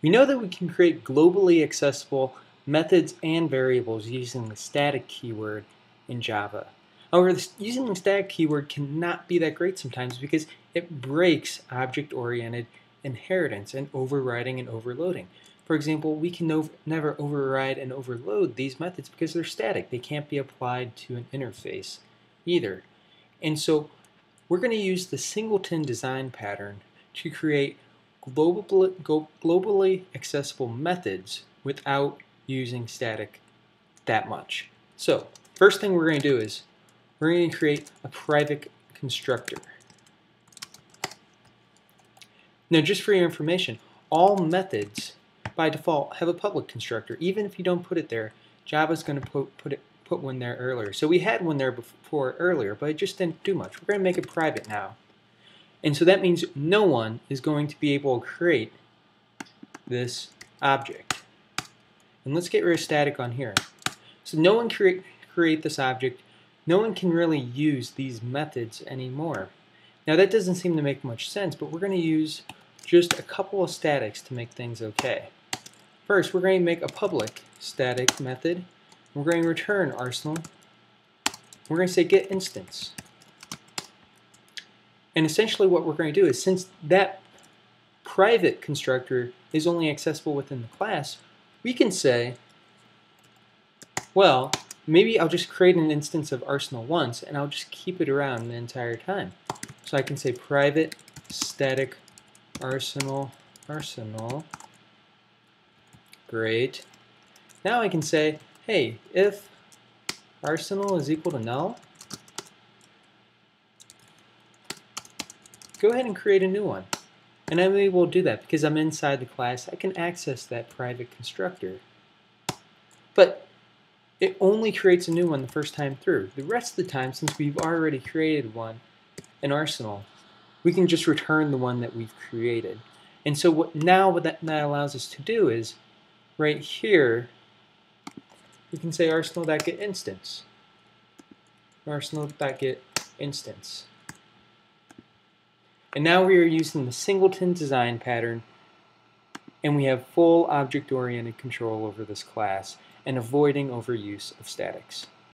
We know that we can create globally accessible methods and variables using the static keyword in Java. However, using the static keyword cannot be that great sometimes because it breaks object-oriented inheritance and overriding and overloading. For example, we can never override and overload these methods because they're static. They can't be applied to an interface either. And so we're going to use the singleton design pattern to create globally accessible methods without using static that much. So first thing we're going to do is we're going to create a private constructor. Now, just for your information, all methods by default have a public constructor. Even if you don't put it there, Java's going to put one there earlier. So we had one there before earlier, but it just didn't do much. We're going to make it private now. And so that means no one is going to be able to create this object. And let's get rid of static on here. So no one create this object. No one can really use these methods anymore. Now that doesn't seem to make much sense, but we're going to use just a couple of statics to make things okay. First, we're going to make a public static method. We're going to return arsenal. We're going to say get instance. And essentially what we're going to do is, since that private constructor is only accessible within the class, we can say, well, maybe I'll just create an instance of arsenal once and I'll just keep it around the entire time. So I can say private static arsenal. Great. Now I can say, hey, if arsenal is equal to null, go ahead and create a new one. And I'm able to do that because I'm inside the class. I can access that private constructor. But it only creates a new one the first time through. The rest of the time, since we've already created one, an arsenal, we can just return the one that we've created. And so what that allows us to do is, right here, we can say arsenal.getInstance. Arsenal.getInstance. And now we are using the singleton design pattern, and we have full object-oriented control over this class and avoiding overuse of statics.